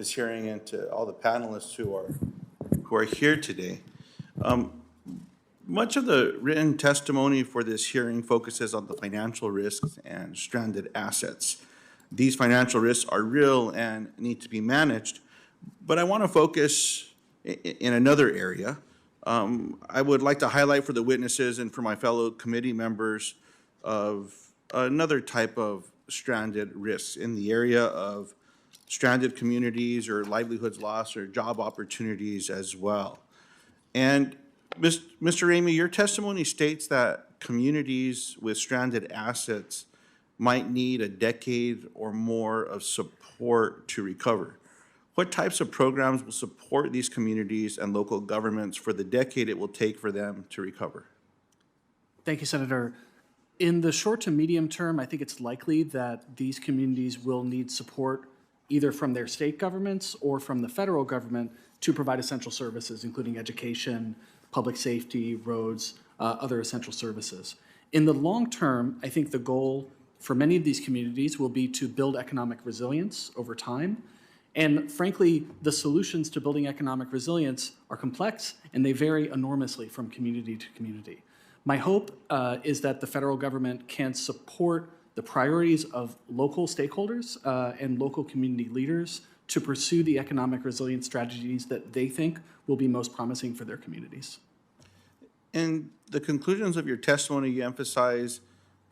this hearing and to all the panelists who are here today. Much of the written testimony for this hearing focuses on the financial risks and stranded assets. These financial risks are real and need to be managed, but I want to focus in another area. I would like to highlight for the witnesses and for my fellow committee members of another type of stranded risks in the area of stranded communities or livelihoods lost or job opportunities as well. And Mr. Ramey, your testimony states that communities with stranded assets might need a decade or more of support to recover. What types of programs will support these communities and local governments for the decade it will take for them to recover? Thank you, Senator. In the short to medium term, I think it's likely that these communities will need support either from their state governments or from the federal government to provide essential services, including education, public safety, roads, other essential services. In the long term, I think the goal for many of these communities will be to build economic resilience over time. And frankly, the solutions to building economic resilience are complex and they vary enormously from community to community. My hope is that the federal government can support the priorities of local stakeholders and local community leaders to pursue the economic resilience strategies that they think will be most promising for their communities. In the conclusions of your testimony, you emphasize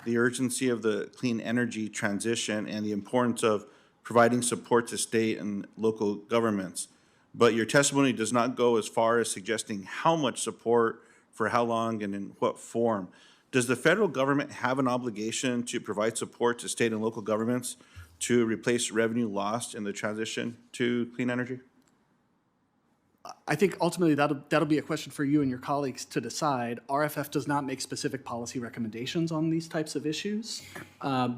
the urgency of the clean energy transition and the importance of providing support to state and local governments. But your testimony does not go as far as suggesting how much support, for how long, and in what form. Does the federal government have an obligation to provide support to state and local governments to replace revenue lost in the transition to clean energy? I think ultimately that'll be a question for you and your colleagues to decide. RFF does not make specific policy recommendations on these types of issues.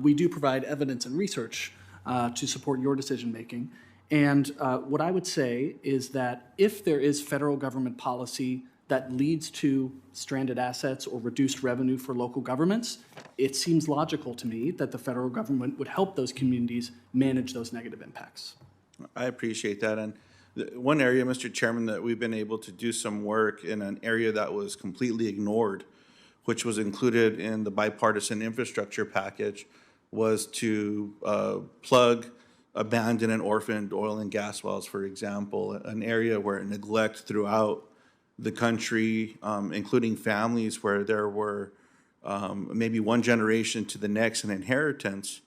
We do provide evidence and research to support your decision making. And what I would say is that if there is federal government policy that leads to stranded assets or reduced revenue for local governments, it seems logical to me that the federal government would help those communities manage those negative impacts. I appreciate that. And one area, Mr. Chairman, that we've been able to do some work in an area that was completely ignored, which was included in the bipartisan infrastructure package, was to plug abandoned and orphaned oil and gas wells, for example, an area where neglect throughout the country, including families where there were maybe one generation to the next an inheritance,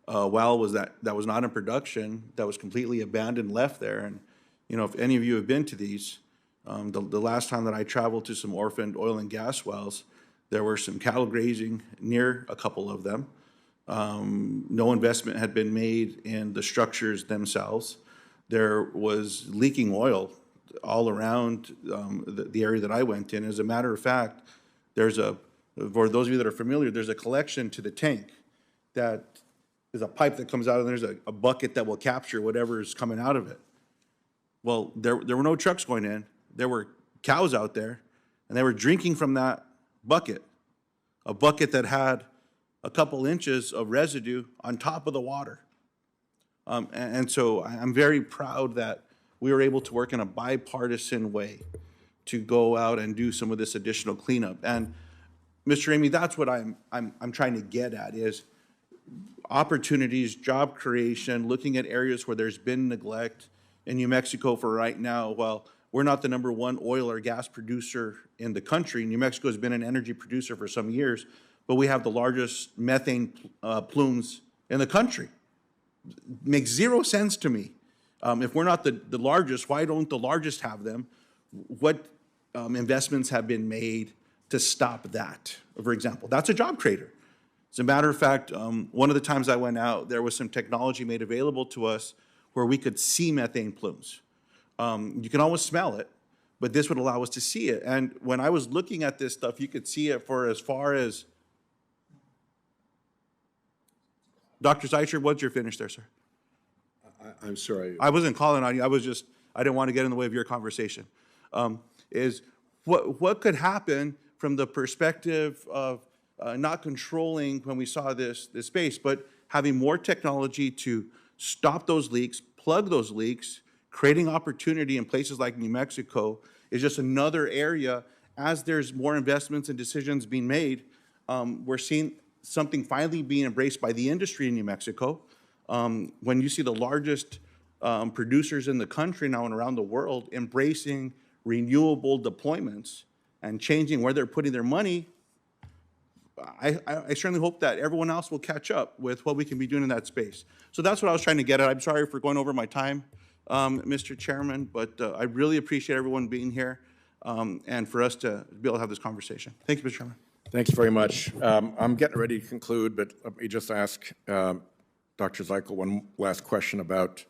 well was that was not in production, that was completely abandoned, left there. And you know, if any of you have been to these, the last time that I traveled to some orphaned oil and gas wells, there were some cattle grazing near a couple of them. No investment had been made in the structures themselves. There was leaking oil all around the area that I went in. As a matter of fact, for those of you that are familiar, there's a collection to the tank that is a pipe that comes out, and there's a bucket that will capture whatever is coming out of it. Well, there were no trucks going in. There were cows out there, and they were drinking from that bucket, a bucket that had a couple inches of residue on top of the water. And so I'm very proud that we were able to work in a bipartisan way to go out and do some of this additional cleanup. And Mr. Ramey, that's what I'm trying to get at, is opportunities, job creation, looking at areas where there's been neglect. In New Mexico for right now, while we're not the #1 oil or gas producer in the country, New Mexico has been an energy producer for some years, but we have the largest methane plumes in the country. Makes zero sense to me. If we're not the largest, why don't the largest have them? What investments have been made to stop that, for example? That's a job creator. As a matter of fact, one of the times I went out, there was some technology made available to us where we could see methane plumes. You can always smell it, but this would allow us to see it. And when I was looking at this stuff, you could see it for as far as, Dr. Zeitcher, what's your finish there, sir? I'm sorry. I wasn't calling on you. I didn't want to get in the way of your conversation. Is what could happen from the perspective of not controlling when we saw this space, but having more technology to stop those leaks, plug those leaks, creating opportunity in places like New Mexico is just another area. As there's more investments and decisions being made, we're seeing something finally being embraced by the industry in New Mexico. When you see the largest producers in the country now and around the world embracing renewable deployments and changing where they're putting their money, I certainly hope that everyone else will catch up with what we can be doing in that space. So that's what I was trying to get at. I'm sorry for going over my time, Mr. Chairman, but I really appreciate everyone being here and for us to be able to have this conversation. Thank you, Mr. Chairman. Thanks very much. I'm getting ready to conclude, but let me just ask Dr. Zeichel one last question about